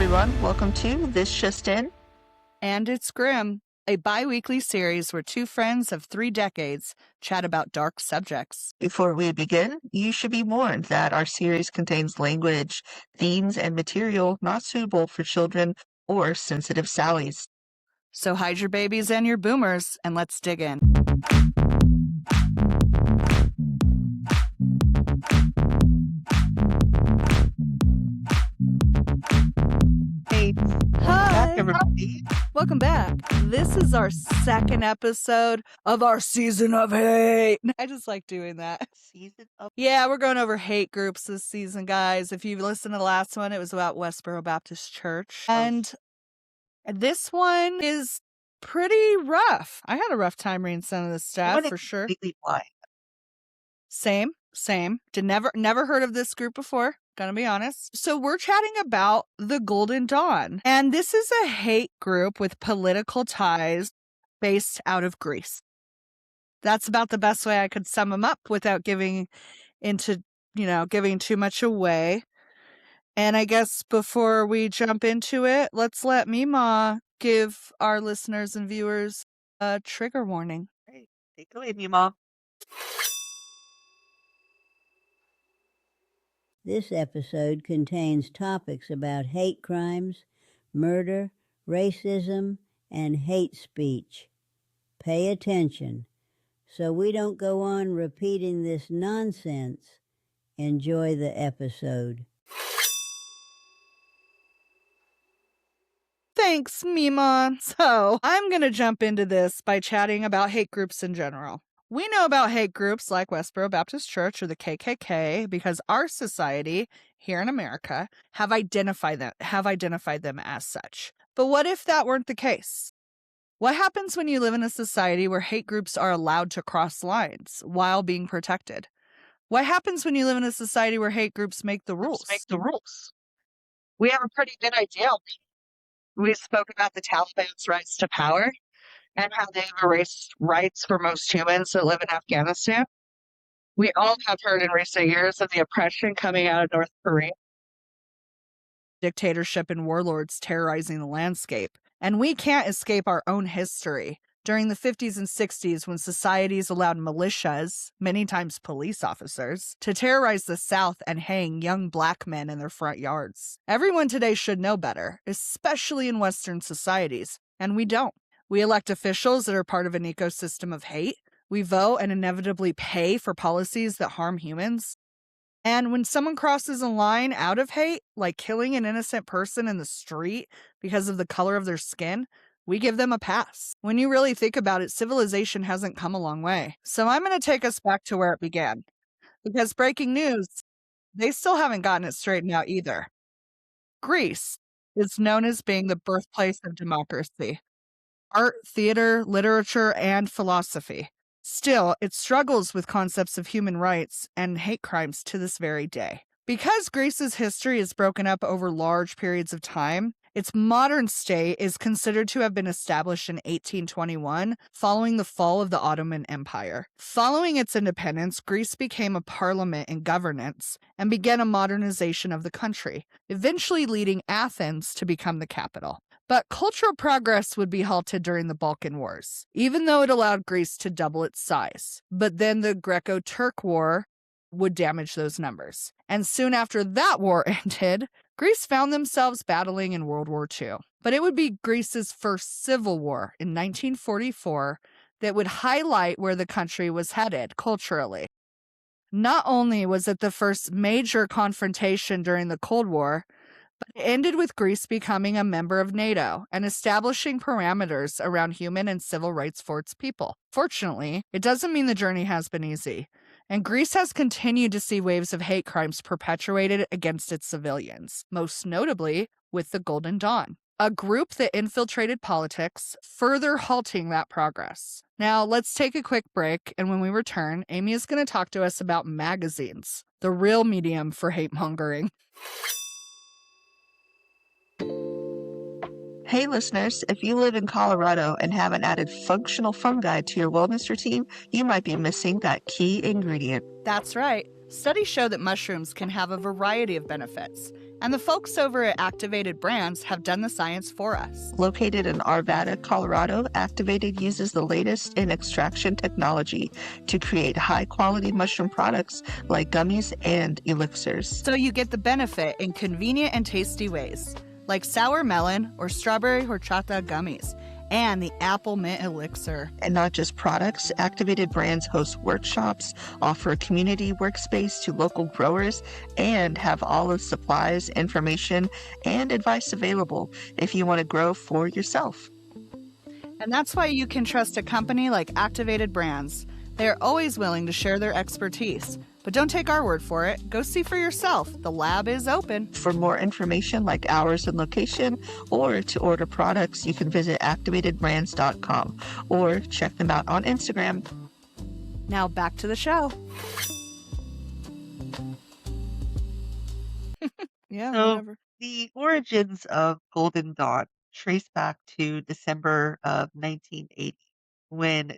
everyone. Welcome to This Just In. And It's Grim, a bi-weekly series where two friends of 3 decades chat about dark subjects. Before we begin, you should be warned that our series contains language, themes, and material not suitable for children or sensitive Sallies. So hide your babies and your boomers, and let's dig in. Hey, hi, everybody. Welcome back. This is our second episode of our season of hate. I just like doing that. Yeah, we're going over hate groups this season, guys. If you've listened to the last one, it was about Westboro Baptist Church. And this one is pretty rough. I had a rough time reading some of this stuff, for sure. Same. Did never heard of this group before, gonna be honest. So we're chatting about the Golden Dawn. And this is a hate group with political ties based out of Greece. That's about the best way I could sum them up without giving too much away. And I guess before we jump into it, let's let Mima give our listeners and viewers a trigger warning. Hey, take it away, Mima. This episode contains topics about hate crimes, murder, racism, and hate speech. Pay attention so we don't go on repeating this nonsense. Enjoy the episode. Thanks, Mima. So, I'm going to jump into this by chatting about hate groups in general. We know about hate groups like Westboro Baptist Church or the KKK because our society here in America have identified them as such. But what if that weren't the case? What happens when you live in a society where hate groups are allowed to cross lines while being protected? What happens when you live in a society where hate groups make the rules? We have a pretty good idea. We spoke about the Taliban's rise to power and how they've erased rights for most humans that live in Afghanistan. We all have heard in recent years of the oppression coming out of North Korea. Dictatorship and warlords terrorizing the landscape. And we can't escape our own history. During the 50s and 60s, when societies allowed militias, many times police officers, to terrorize the South and hang young black men in their front yards. Everyone today should know better, especially in Western societies, and we don't. We elect officials that are part of an ecosystem of hate. We vote and inevitably pay for policies that harm humans. And when someone crosses a line out of hate, like killing an innocent person in the street because of the color of their skin, we give them a pass. When you really think about it, civilization hasn't come a long way. So I'm going to take us back to where it began. Because breaking news, they still haven't gotten it straightened out either. Greece is known as being the birthplace of democracy. Art, theater, literature, and philosophy. Still, it struggles with concepts of human rights and hate crimes to this very day. Because Greece's history is broken up over large periods of time, its modern state is considered to have been established in 1821, following the fall of the Ottoman Empire. Following its independence, Greece became a parliament and governance and began a modernization of the country, eventually leading Athens to become the capital. But cultural progress would be halted during the Balkan Wars, even though it allowed Greece to double its size. But then the Greco-Turk War would damage those numbers. And soon after that war ended, Greece found themselves battling in World War II. But it would be Greece's first civil war in 1944 that would highlight where the country was headed culturally. Not only was it the first major confrontation during the Cold War, but it ended with Greece becoming a member of NATO and establishing parameters around human and civil rights for its people. Fortunately, it doesn't mean the journey has been easy, and Greece has continued to see waves of hate crimes perpetuated against its civilians, most notably with the Golden Dawn, a group that infiltrated politics, further halting that progress. Now, let's take a quick break, and when we return, Amy is going to talk to us about magazines, the real medium for hate mongering. Hey listeners, if you live in Colorado and haven't added functional fungi to your wellness routine, you might be missing that key ingredient. That's right. Studies show that mushrooms can have a variety of benefits, And the folks over at Activated Brands have done the science for us. Located in Arvada, Colorado, Activated uses the latest in extraction technology to create high-quality mushroom products like gummies and elixirs. So you get the benefit in convenient and tasty ways, like sour melon or strawberry horchata gummies, and the apple mint elixir. And not just products, Activated Brands host workshops, offer a community workspace to local growers, and have all of supplies, information, and advice available if you want to grow for yourself. And that's why you can trust a company like Activated Brands. They are always willing to share their expertise. But don't take our word for it. Go see for yourself. The lab is open. For more information like hours and location, or to order products, you can visit activatedbrands.com or check them out on Instagram. Now back to the show. Yeah, So whatever. the origins of Golden Dawn trace back to December of 1980 when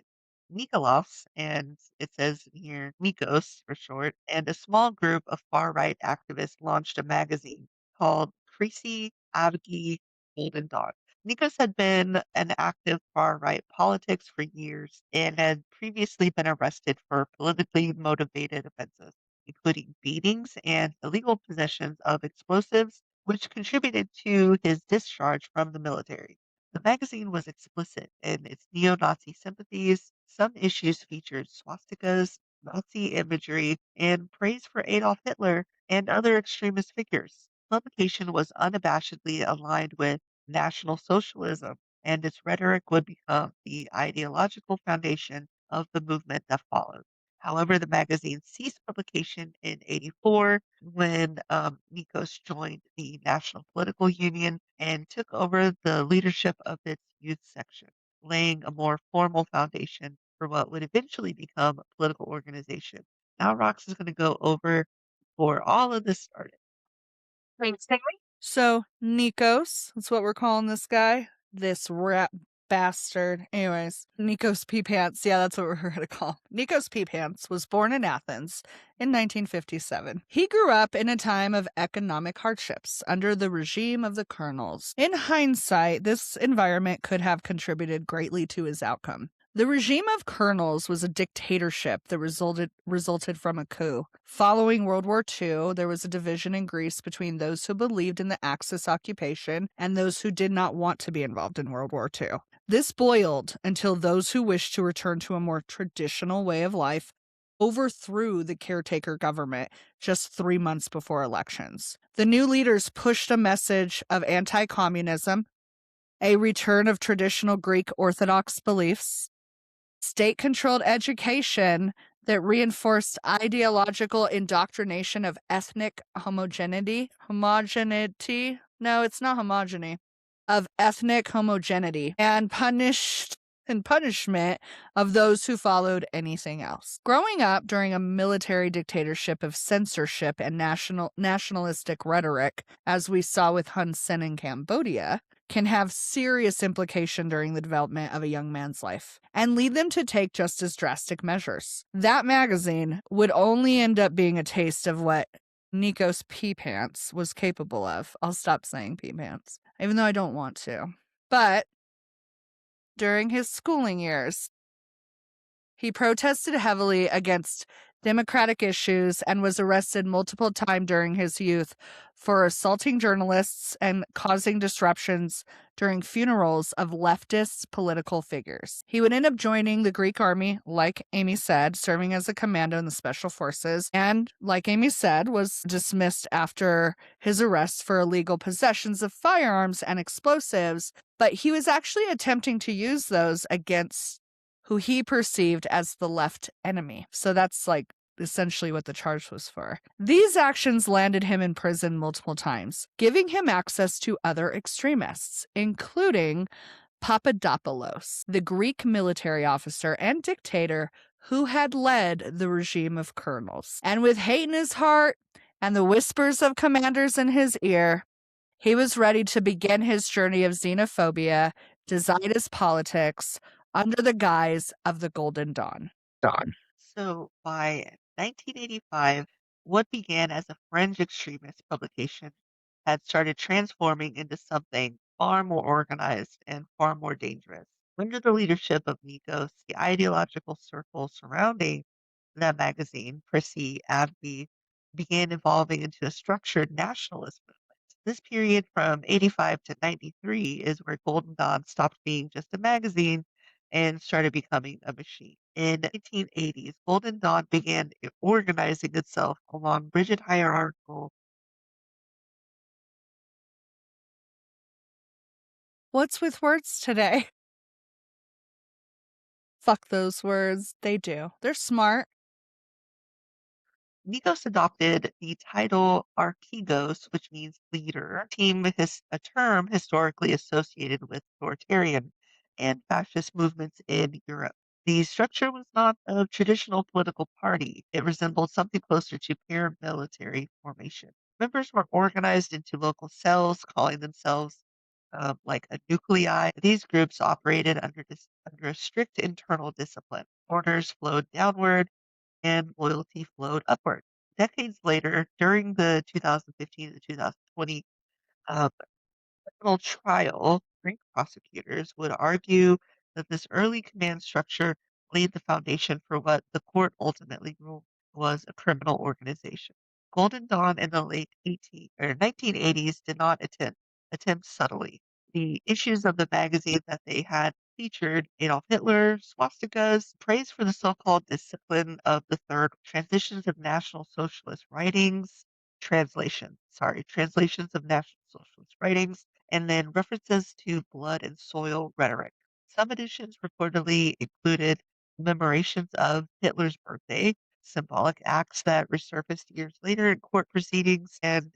Nikolaos, and it says here Nikos for short, and a small group of far-right activists launched a magazine called Krisi Avgi Golden Dawn. Nikos had been an active far-right politics for years and had previously been arrested for politically motivated offenses, including beatings and illegal possessions of explosives, which contributed to his discharge from the military. The magazine was explicit in its neo-Nazi sympathies. Some issues featured swastikas, Nazi imagery, and praise for Adolf Hitler and other extremist figures. Publication was unabashedly aligned with National Socialism, and its rhetoric would become the ideological foundation of the movement that followed. However, the magazine ceased publication in '84 when Nikos joined the National Political Union and took over the leadership of its youth section, laying a more formal foundation for what would eventually become a political organization. Now, Rox is going to go over before all of this started. Thanks, Haley. So, Nikos, that's what we're calling this guy. This rat bastard. Anyways, Nikos P. Pants. Yeah, that's what we're going to call him. Nikos P. Pants was born in Athens in 1957. He grew up in a time of economic hardships under the regime of the colonels. In hindsight, this environment could have contributed greatly to his outcome. The regime of colonels was a dictatorship that resulted from a coup. Following World War II, there was a division in Greece between those who believed in the Axis occupation and those who did not want to be involved in World War II. This boiled until those who wished to return to a more traditional way of life overthrew the caretaker government just 3 months before elections. The new leaders pushed a message of anti-communism, a return of traditional Greek Orthodox beliefs, state-controlled education that reinforced ideological indoctrination of ethnic homogeneity. No, it's not homogeny. Of ethnic homogeneity and punishment of those who followed anything else. Growing up during a military dictatorship of censorship and nationalistic rhetoric, as we saw with Hun Sen in Cambodia, can have serious implication during the development of a young man's life and lead them to take just as drastic measures. That magazine would only end up being a taste of what Nikos P. Pants was capable of. I'll stop saying P. Pants, even though I don't want to. But during his schooling years, he protested heavily against democratic issues and was arrested multiple times during his youth for assaulting journalists and causing disruptions during funerals of leftist political figures. He would end up joining the Greek army, like Amy said, serving as a commando in the special forces, and, like Amy said, was dismissed after his arrest for illegal possessions of firearms and explosives, but he was actually attempting to use those against who he perceived as the left enemy. So that's like essentially what the charge was for. These actions landed him in prison multiple times, giving him access to other extremists, including Papadopoulos, the Greek military officer and dictator who had led the regime of colonels. And with hate in his heart and the whispers of commanders in his ear, he was ready to begin his journey of xenophobia, Zionist politics, under the guise of the Golden Dawn. So by 1985, what began as a fringe extremist publication had started transforming into something far more organized and far more dangerous. Under the leadership of Nikos, the ideological circle surrounding that magazine, Prissy Abby, began evolving into a structured nationalist movement. This period from 85 to 93 is where Golden Dawn stopped being just a magazine and started becoming a machine. In the 1980s, Golden Dawn began organizing itself along rigid hierarchical. What's with words today? Fuck those words. They do. They're smart. Nikos adopted the title Archegos, which means leader, a term historically associated with authoritarian and fascist movements in Europe. The structure was not a traditional political party. It resembled something closer to paramilitary formation. Members were organized into local cells, calling themselves like a nuclei. These groups operated under a strict internal discipline. Orders flowed downward and loyalty flowed upward. Decades later, during the 2015 to 2020 uh, criminal trial, Greek prosecutors would argue that this early command structure laid the foundation for what the court ultimately ruled was a criminal organization. Golden Dawn in the late 1980s did not attempt subtly. The issues of the magazine that they had featured Adolf Hitler, swastikas, praise for the so-called discipline of the third, transitions of National Socialist writings, translations of National Socialist writings, and then references to blood and soil rhetoric. Some editions reportedly included commemorations of Hitler's birthday, symbolic acts that resurfaced years later in court proceedings, and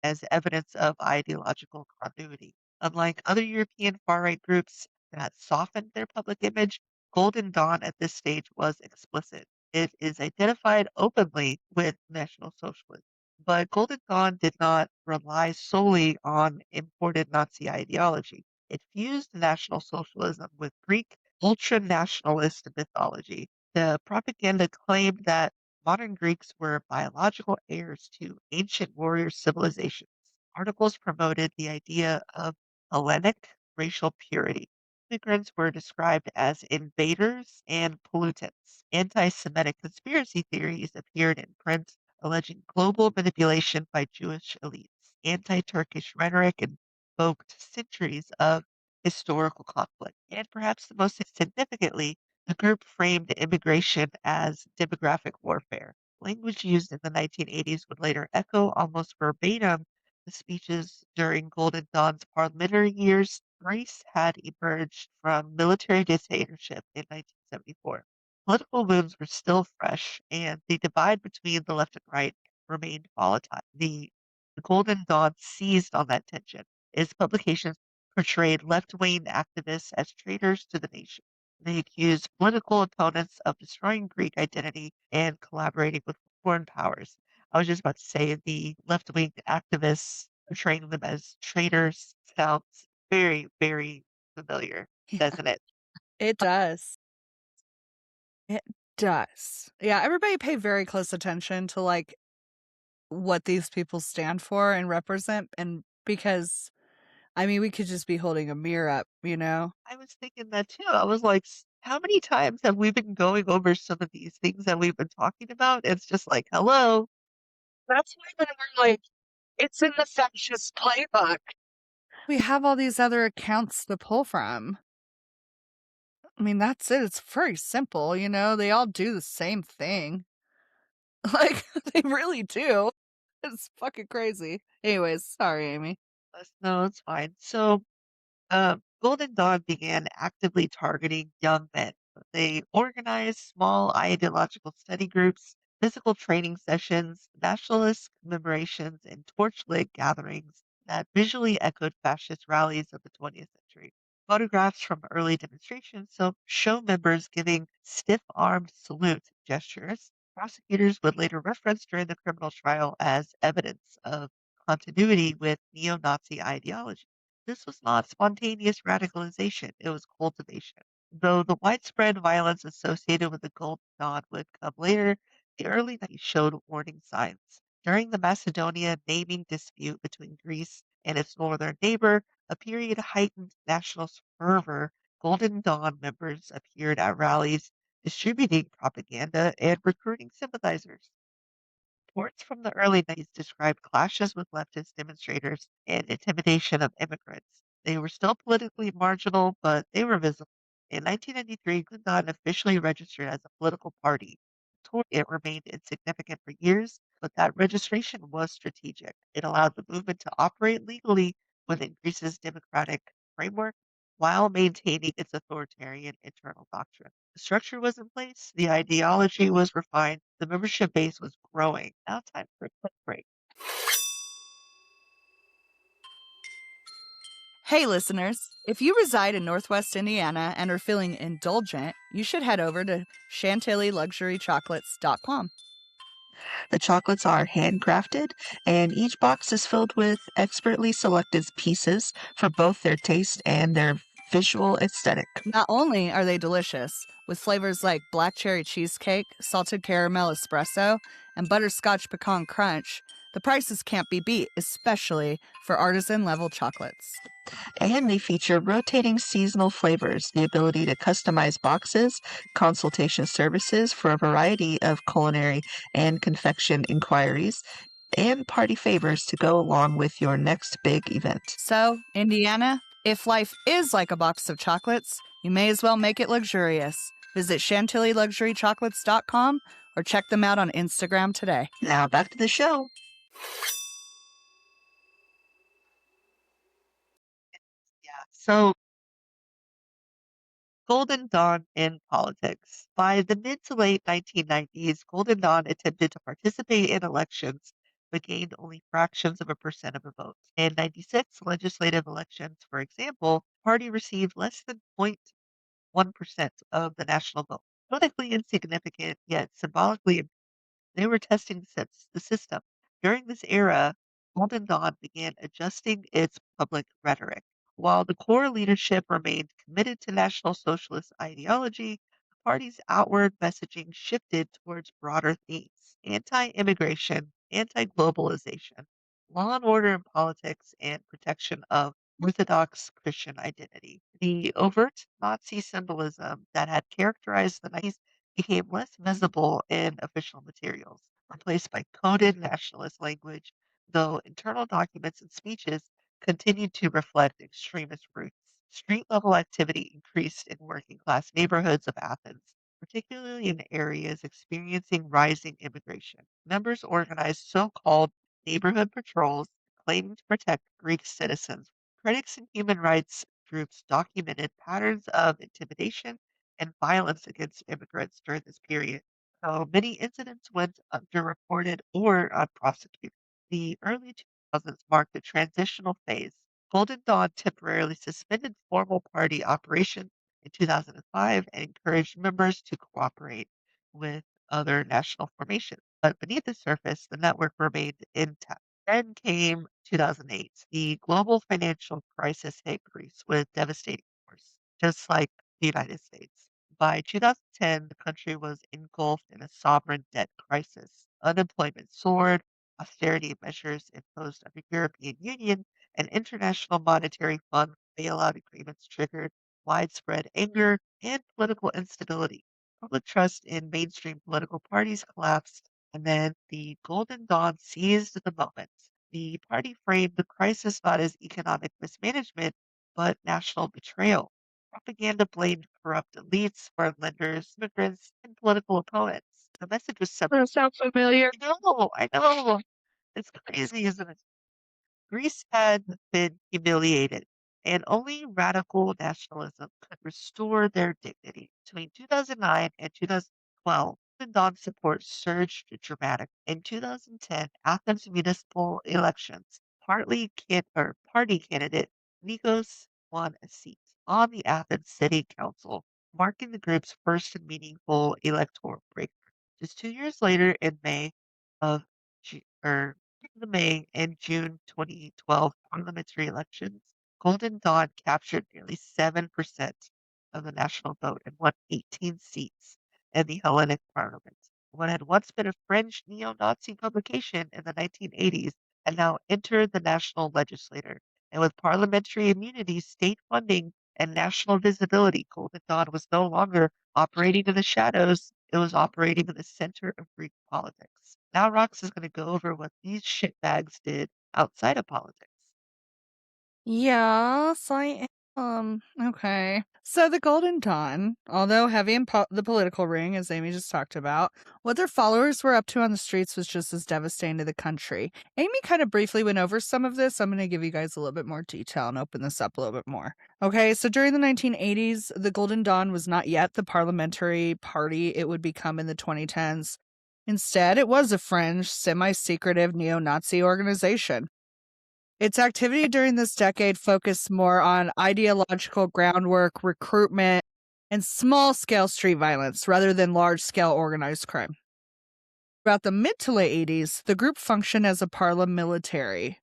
as evidence of ideological continuity. Unlike other European far-right groups that softened their public image, Golden Dawn at this stage was explicit. It is identified openly with National Socialism. But Golden Dawn did not rely solely on imported Nazi ideology. It fused National Socialism with Greek ultra-nationalist mythology. The propaganda claimed that modern Greeks were biological heirs to ancient warrior civilizations. Articles promoted the idea of Hellenic racial purity. Immigrants were described as invaders and pollutants. Anti Semitic conspiracy theories appeared in print, alleging global manipulation by Jewish elites. Anti Turkish rhetoric invoked centuries of historical conflict. And perhaps the most significantly, the group framed immigration as demographic warfare. Language used in the 1980s would later echo almost verbatim the speeches during Golden Dawn's parliamentary years. Greece had emerged from military dictatorship in 1974. Political wounds were still fresh, and the divide between the left and right remained volatile. The Golden Dawn seized on that tension. Its publications portrayed left-wing activists as traitors to the nation. They accused political opponents of destroying Greek identity and collaborating with foreign powers. I was just about to say the left-wing activists portraying them as traitors sounds very, very familiar, doesn't it? It does. It does. Yeah, everybody pay very close attention to like what these people stand for and represent, and because I mean we could just be holding a mirror up, you know? I was thinking that too. I was like, how many times have we been going over some of these things that we've been talking about? It's just like, hello. That's why when we're like, it's in the fascist playbook. We have all these other accounts to pull from. I mean, that's it. It's very simple, you know? They all do the same thing. Like, they really do. It's fucking crazy. Anyways, sorry, Amy. No, it's fine. So, Golden Dawn began actively targeting young men. They organized small ideological study groups, physical training sessions, nationalist commemorations, and torchlit gatherings that visually echoed fascist rallies of the 20th century. Photographs from early demonstrations show members giving stiff-armed salute gestures. Prosecutors would later reference during the criminal trial as evidence of continuity with neo-Nazi ideology. This was not spontaneous radicalization, it was cultivation. Though the widespread violence associated with the Golden Dawn would come later, the early 90s showed warning signs. During the Macedonia naming dispute between Greece and its northern neighbor, a period of heightened national fervor, Golden Dawn members appeared at rallies, distributing propaganda and recruiting sympathizers. Reports from the early 90s described clashes with leftist demonstrators and intimidation of immigrants. They were still politically marginal, but they were visible. In 1993, Gundad officially registered as a political party. It remained insignificant for years, but that registration was strategic. It allowed the movement to operate legally within Greece's democratic framework while maintaining its authoritarian internal doctrine. The structure was in place, the ideology was refined, the membership base was growing. Now time for a quick break. Hey, listeners, if you reside in Northwest Indiana and are feeling indulgent, you should head over to chantillyluxurychocolates.com. The chocolates are handcrafted, and each box is filled with expertly selected pieces for both their taste and their visual aesthetic. Not only are they delicious, with flavors like black cherry cheesecake, salted caramel espresso, and butterscotch pecan crunch, the prices can't be beat, especially for artisan level chocolates. And they feature rotating seasonal flavors, the ability to customize boxes, consultation services for a variety of culinary and confection inquiries, and party favors to go along with your next big event. So, Indiana, if life is like a box of chocolates, you may as well make it luxurious. Visit chantillyluxurychocolates.com or check them out on Instagram today. Now back to the show. Yeah. So Golden Dawn in politics. By the mid to late 1990s, Golden Dawn attempted to participate in elections but gained only fractions of a percent of a vote. In 96 legislative elections, for example, the party received less than 0.1% of the national vote. Politically insignificant, yet symbolically they were testing the system. During this era, Golden Dawn began adjusting its public rhetoric. While the core leadership remained committed to National Socialist ideology, the party's outward messaging shifted towards broader themes: anti immigration, anti globalization, law and order in politics, and protection of Orthodox Christian identity. The overt Nazi symbolism that had characterized the 90s became less visible in official materials, replaced by coded nationalist language, though internal documents and speeches continued to reflect extremist roots. Street level activity increased in working class neighborhoods of Athens, particularly in areas experiencing rising immigration. Members organized so called neighborhood patrols claiming to protect Greek citizens. Critics and human rights groups documented patterns of intimidation and violence against immigrants during this period. So many incidents went underreported or unprosecuted. The early 2000s marked a transitional phase. Golden Dawn temporarily suspended formal party operation in 2005 and encouraged members to cooperate with other national formations. But beneath the surface, the network remained intact. Then came 2008. The global financial crisis hit Greece with devastating force, just like the United States. By 2010, the country was engulfed in a sovereign debt crisis. Unemployment soared, austerity measures imposed under European Union and International Monetary Fund bailout agreements triggered widespread anger and political instability. Public trust in mainstream political parties collapsed, and then the Golden Dawn seized the moment. The party framed the crisis not as economic mismanagement, but national betrayal. Propaganda blamed corrupt elites, foreign lenders, immigrants, and political opponents. The message was simple. Does that sound familiar? I know. It's crazy, isn't it? Greece had been humiliated, and only radical nationalism could restore their dignity. Between 2009 and 2012, Dawn support surged dramatically. In 2010, Athens municipal elections, party candidate Nikos won a seat on the Athens City Council, marking the group's first meaningful electoral breakthrough. Just 2 years later, in of Ju- or the May and June 2012 parliamentary elections, Golden Dawn captured nearly 7% of the national vote and won 18 seats in the Hellenic parliament. what had once been a French neo-Nazi publication in the 1980s and now entered the national legislature. And with parliamentary immunity, state funding, and national visibility, Golden Dawn was no longer operating in the shadows. It was operating in the center of Greek politics. Now Rox is going to go over what these shitbags did outside of politics. Yes, I am. Okay. So the Golden Dawn, although heavy in the political ring, as Amy just talked about, what their followers were up to on the streets was just as devastating to the country. Amy kind of briefly went over some of this. I'm going to give you guys a little bit more detail and open this up a little bit more. Okay, so during the 1980s, the Golden Dawn was not yet the parliamentary party it would become in the 2010s. Instead, it was a fringe, semi-secretive neo-Nazi organization. Its activity during this decade focused more on ideological groundwork, recruitment, and small scale street violence rather than large scale organized crime. Throughout the mid to late 80s, the group functioned as a paramilitary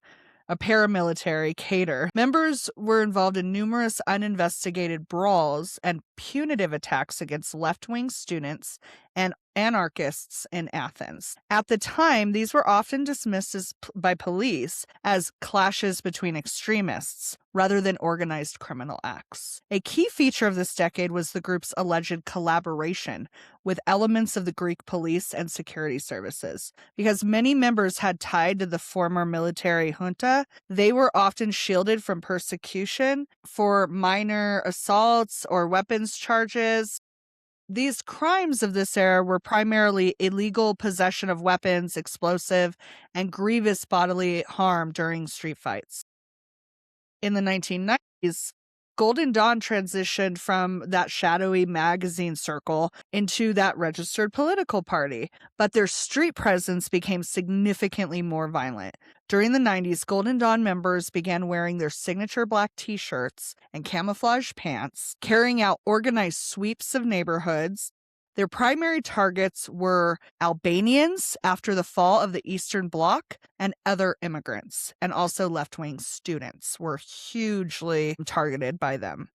cadre. Members were involved in numerous uninvestigated brawls and punitive attacks against left wing students and anarchists in Athens. At the time, these were often dismissed by police as clashes between extremists rather than organized criminal acts. A key feature of this decade was the group's alleged collaboration with elements of the Greek police and security services. Because many members had tied to the former military junta, they were often shielded from persecution for minor assaults or weapons charges. These crimes of this era were primarily illegal possession of weapons, explosive, and grievous bodily harm during street fights. In the 1990s, Golden Dawn transitioned from that shadowy magazine circle into that registered political party, but their street presence became significantly more violent. During the 90s, Golden Dawn members began wearing their signature black t-shirts and camouflage pants, carrying out organized sweeps of neighborhoods. Their primary targets were Albanians after the fall of the Eastern Bloc and other immigrants, and also left-wing students were hugely targeted by them.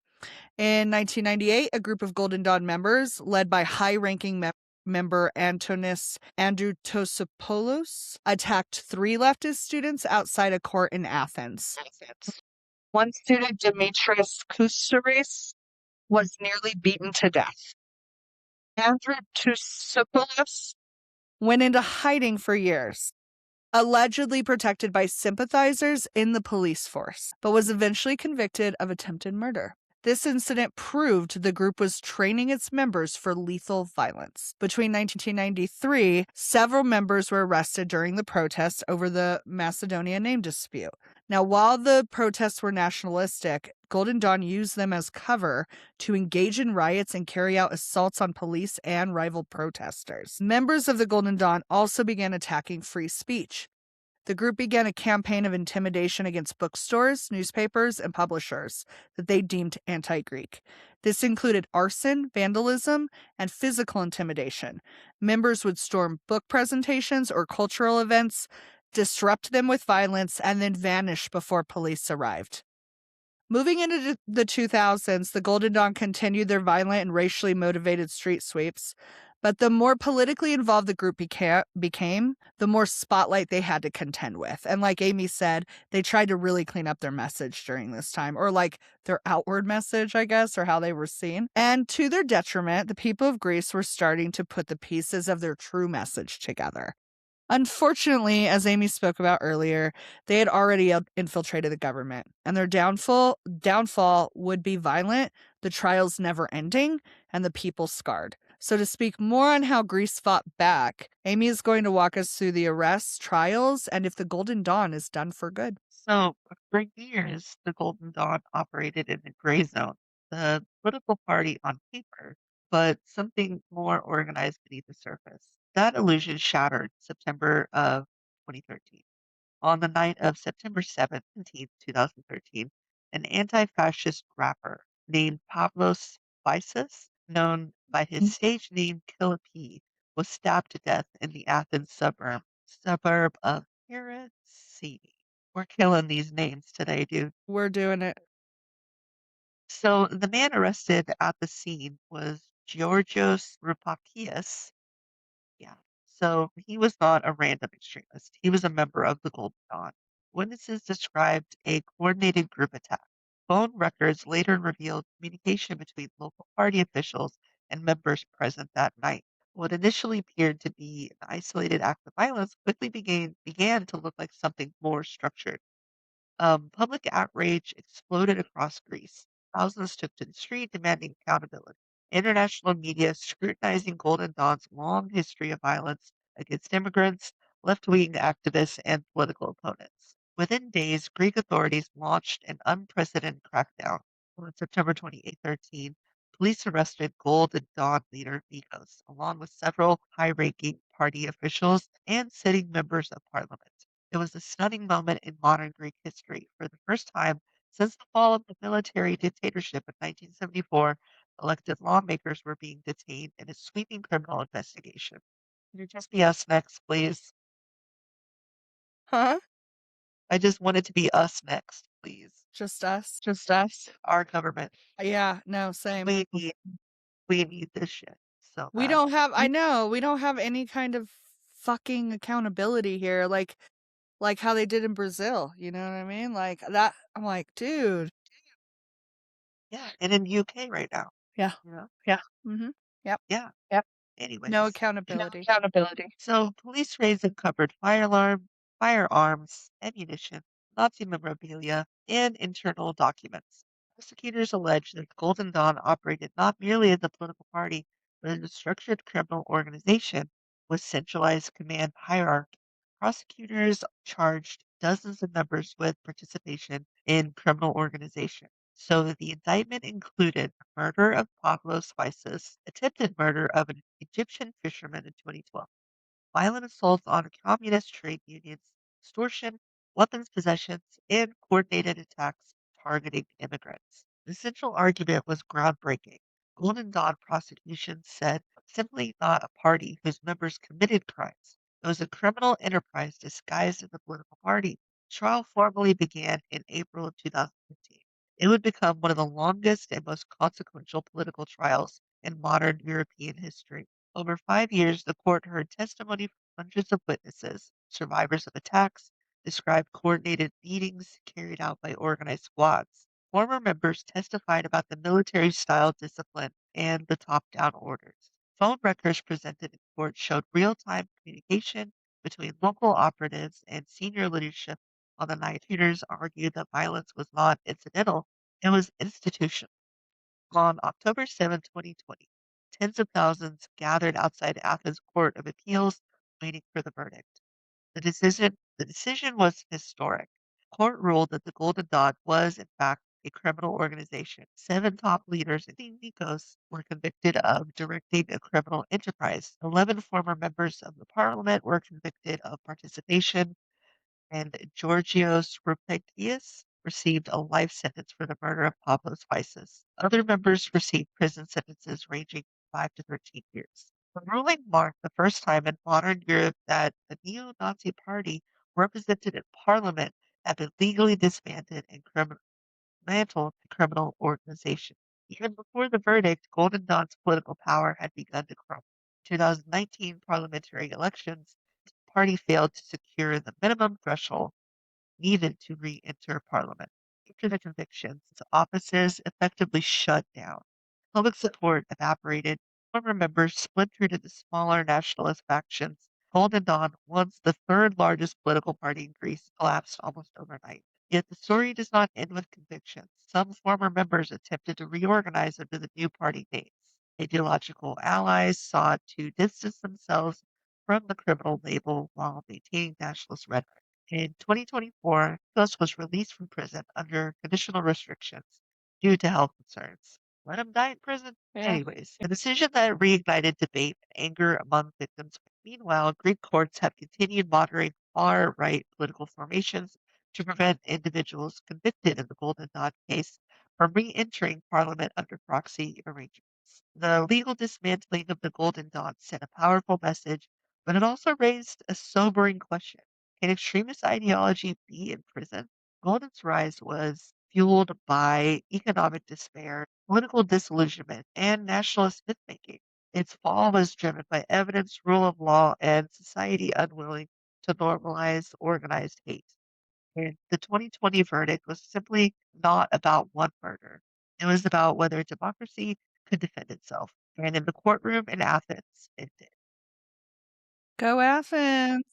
In 1998, a group of Golden Dawn members, led by high-ranking member Antonis Androutosopoulos, attacked 3 leftist students outside a court in Athens. One student, Dimitris Kousaris, was nearly beaten to death. Androutosopoulos went into hiding for years, allegedly protected by sympathizers in the police force, but was eventually convicted of attempted murder. This incident proved the group was training its members for lethal violence. Between 1993, several members were arrested during the protests over the Macedonia name dispute. Now, while the protests were nationalistic, Golden Dawn used them as cover to engage in riots and carry out assaults on police and rival protesters. Members of the Golden Dawn also began attacking free speech. The group began a campaign of intimidation against bookstores, newspapers, and publishers that they deemed anti-Greek. This included arson, vandalism, and physical intimidation. Members would storm book presentations or cultural events, disrupt them with violence, and then vanish before police arrived. Moving into the 2000s, the Golden Dawn continued their violent and racially motivated street sweeps. But the more politically involved the group became, the more spotlight they had to contend with. And like Amy said, they tried to really clean up their message during this time, or like their outward message, I guess, or how they were seen. And to their detriment, the people of Greece were starting to put the pieces of their true message together. Unfortunately, as Amy spoke about earlier, they had already infiltrated the government, and their downfall would be violent, the trials never ending, and the people scarred. So to speak more on how Greece fought back, Amy is going to walk us through the arrests, trials, and if the Golden Dawn is done for good. So, for years, the Golden Dawn operated in the gray zone, the political party on paper, but something more organized beneath the surface. That illusion shattered September of 2013. On the night of September 17th, 2013, an anti-fascist rapper named Pavlos Vysis, known by his stage name Killa P, was stabbed to death in the Athens suburb of Hiracini. We're killing these names today, dude. We're doing it. So the man arrested at the scene was Georgios Rupakias, Yeah. So he was not a random extremist. He was a member of the Golden Dawn. Witnesses described a coordinated group attack. Phone records later revealed communication between local party officials and members present that night. What initially appeared to be an isolated act of violence quickly began to look like something more structured. Public outrage exploded across Greece. Thousands took to the street demanding accountability. International media scrutinizing Golden Dawn's long history of violence against immigrants, left wing activists, and political opponents. Within days, Greek authorities launched an unprecedented crackdown. On September 13, police arrested Golden Dawn leader Nikos, along with several high ranking party officials and sitting members of parliament. It was a stunning moment in modern Greek history. For the first time since the fall of the military dictatorship in 1974, elected lawmakers were being detained in a sweeping criminal investigation. Can it just be us next, please? Huh? I just want it to be us next, please. Just us? Just us. Our government. Yeah, no, same. We need this shit so We bad. don't have, I know, we don't have any kind of fucking accountability here, like how they did in Brazil. You know what I mean? Like that. I'm like, dude. Yeah, and in UK right now. Yeah. Yeah. Mm-hmm. Yep. Yeah. Yep. Anyways. No No accountability. accountability. So police raids uncovered firearms, ammunition, Nazi memorabilia, and internal documents. Prosecutors alleged that the Golden Dawn operated not merely as a political party, but as a structured criminal organization with centralized command hierarchy. Prosecutors charged dozens of members with participation in criminal organization. So that the indictment included the murder of Pablo Spices, attempted murder of an Egyptian fisherman in 2012, violent assaults on communist trade unions, extortion, weapons possessions, and coordinated attacks targeting immigrants. The central argument was groundbreaking. Golden Dawn prosecution said simply not a party whose members committed crimes. It was a criminal enterprise disguised as a political party. Trial formally began in April of 2015. It would become one of the longest and most consequential political trials in modern European history. Over 5 years, the court heard testimony from hundreds of witnesses, survivors of attacks, described coordinated beatings carried out by organized squads. Former members testified about the military style discipline and the top down orders. Phone records presented in court showed real time communication between local operatives and senior leadership on the night. Prosecutors argued that violence was not incidental, it was institutional. On October 7, 2020, tens of thousands gathered outside Athens Court of Appeals waiting for the verdict. The decision was historic. The court ruled that the Golden Dawn was, in fact, a criminal organization. 7 top leaders, including Nikos, were convicted of directing a criminal enterprise. 11 former members of the parliament were convicted of participation, and Georgios Ropektius received a life sentence for the murder of Pablo Spices. Other members received prison sentences ranging from 5 to 13 years. The ruling marked the first time in modern Europe that the neo-Nazi party represented in parliament had been legally disbanded and dismantled the criminal organization. Even before the verdict, Golden Dawn's political power had begun to crumble. 2019 parliamentary elections, the party failed to secure the minimum threshold needed to re-enter parliament. After the convictions, its offices effectively shut down. Public support evaporated. Former members splintered into smaller nationalist factions. Golden Dawn, once the third largest political party in Greece, collapsed almost overnight. Yet the story does not end with convictions. Some former members attempted to reorganize under the new party names. Ideological allies sought to distance themselves from the criminal label while maintaining nationalist rhetoric. In 2024, Gus was released from prison under conditional restrictions due to health concerns. Let him die in prison? Yeah. Anyways, a decision that reignited debate and anger among victims. Meanwhile, Greek courts have continued monitoring far right political formations to prevent individuals convicted in the Golden Dawn case from re entering parliament under proxy arrangements. The legal dismantling of the Golden Dawn sent a powerful message, but it also raised a sobering question. Can extremist ideology be in prison? Golden's rise was fueled by economic despair, political disillusionment, and nationalist myth-making. Its fall was driven by evidence, rule of law, and society unwilling to normalize organized hate. And the 2020 verdict was simply not about one murder. It was about whether democracy could defend itself. And in the courtroom in Athens, it did. Go Athens.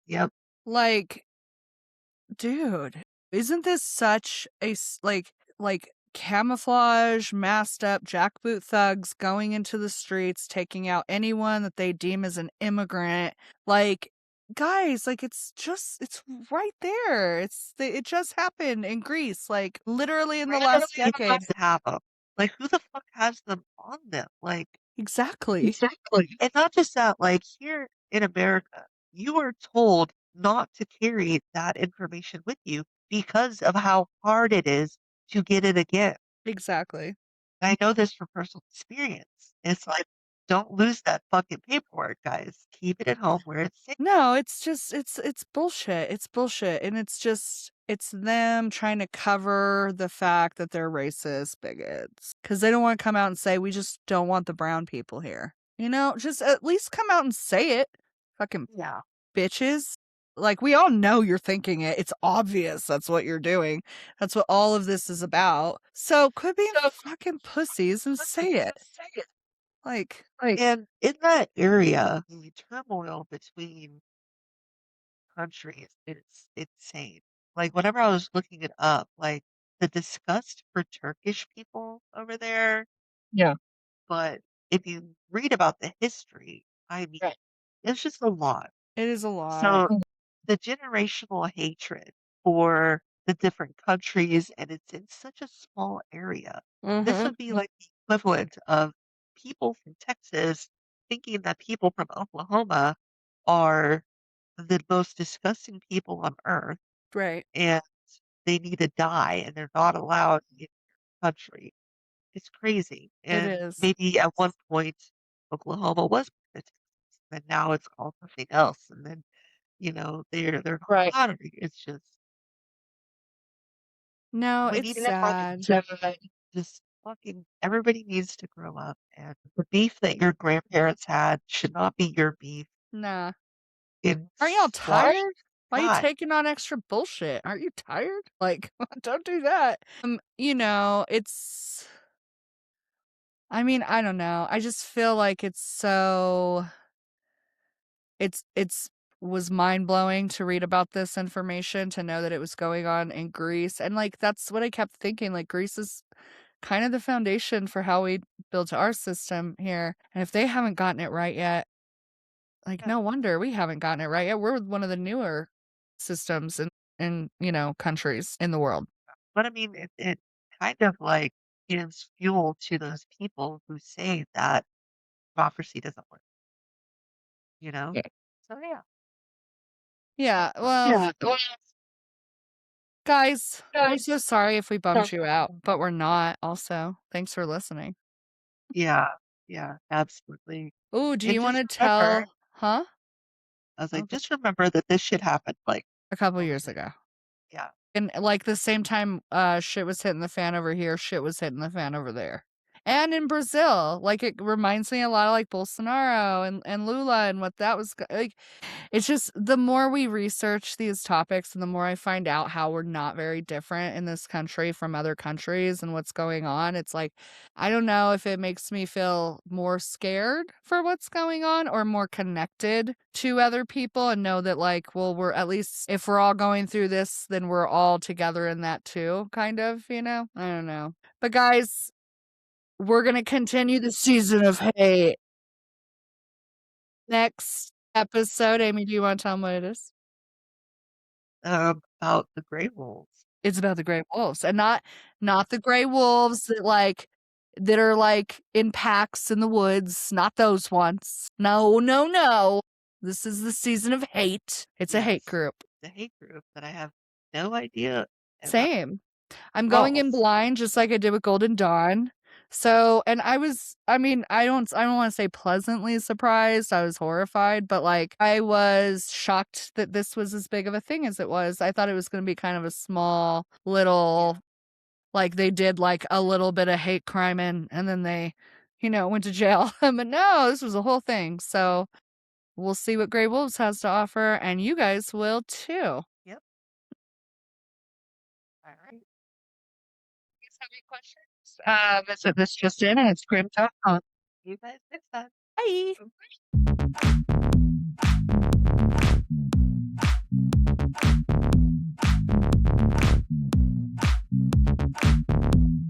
Yep. Like, dude, isn't this such a like camouflage, masked up jackboot thugs going into the streets, taking out anyone that they deem as an immigrant? Like, guys, like it's right there. It just happened in Greece, like literally in the last decade. Have them. Like, who the fuck has them on them? Like, Exactly. Exactly. and not just that, like here in America, you are told not to carry that information with you because of how hard it is to get it again. Exactly. I know this from personal experience. It's like, don't lose that fucking paperwork, guys. Keep it at home where it's safe. No, it's just it's bullshit. It's bullshit. And it's them trying to cover the fact that they're racist bigots. Cause they don't want to come out and say we just don't want the brown people here. You know, just at least come out and say it. Fucking Yeah. bitches. Like we all know you're thinking it. It's obvious that's what you're doing. That's what all of this is about. So quit being fucking pussies and say it. Like And in that area, the turmoil between countries is insane. Like, whenever I was looking it up, like, the disgust for Turkish people over there. Yeah. But if you read about the history, I mean, Right. it's just a lot. it is a lot. So the generational hatred for the different countries, and it's in such a small area. This would be like the equivalent of people from Texas thinking that people from Oklahoma are the most disgusting people on earth Right. and they need to die and they're not allowed in your country. It's crazy. It And is. maybe at one point Oklahoma was part of Texas, and now it's called something else. And then, they're not Right. honoring. It's just No, we it's need to sad. just fucking everybody needs to grow up, and the beef that your grandparents had should not be your beef. Nah. In Aren't y'all tired? Why are you God. taking on extra bullshit? Aren't you tired? Like, don't do that. It's I mean, I don't know. I just feel like it's was mind-blowing to read about this information, to know that it was going on in Greece. And like that's what I kept thinking. Like Greece is kind of the foundation for how we built our system here. And if they haven't gotten it right yet, like Yeah. no wonder we haven't gotten it right yet. We're one of the newer systems in countries in the world. But I mean, it kind of like gives fuel to those people who say that democracy doesn't work, you know? Yeah. So yeah. Yeah, well, guys, I'm so sorry if we bummed you out, but we're not. Also, thanks for listening. Yeah, absolutely. Oh, do And you want to just remember, tell? Huh? I was like, Okay. just remember that this shit happened like A couple over years there. ago. Yeah. And like the same time shit was hitting the fan over here, shit was hitting the fan over there. And in Brazil, like it reminds me a lot of like Bolsonaro and Lula and what that was like. It's just the more we research these topics and the more I find out how we're not very different in this country from other countries and what's going on, it's like, I don't know if it makes me feel more scared for what's going on or more connected to other people and know that, like, well, we're at least, if we're all going through this, then we're all together in that too, kind of, I don't know. But guys, we're going to continue the season of hate. Next episode, Amy, do you want to tell them what it is? About the gray wolves. It's about the gray wolves, and not the gray wolves that are like in packs in the woods, not those ones. No, no, no. This is the season of hate. It's a hate Yes, group. the hate group that I have no idea about. Same. I'm going in Wolves. blind just like I did with Golden Dawn. So, and I don't want to say pleasantly surprised. I was horrified, but like I was shocked that this was as big of a thing as it was. I thought it was going to be kind of a small little, like they did like a little bit of hate crime and then they, went to jail. But no, this was a whole thing. So we'll see what Grey Wolves has to offer, and you guys will too. Yep. All right. You guys have any questions? Visit this just in and it's grim.com. You guys next time. Bye.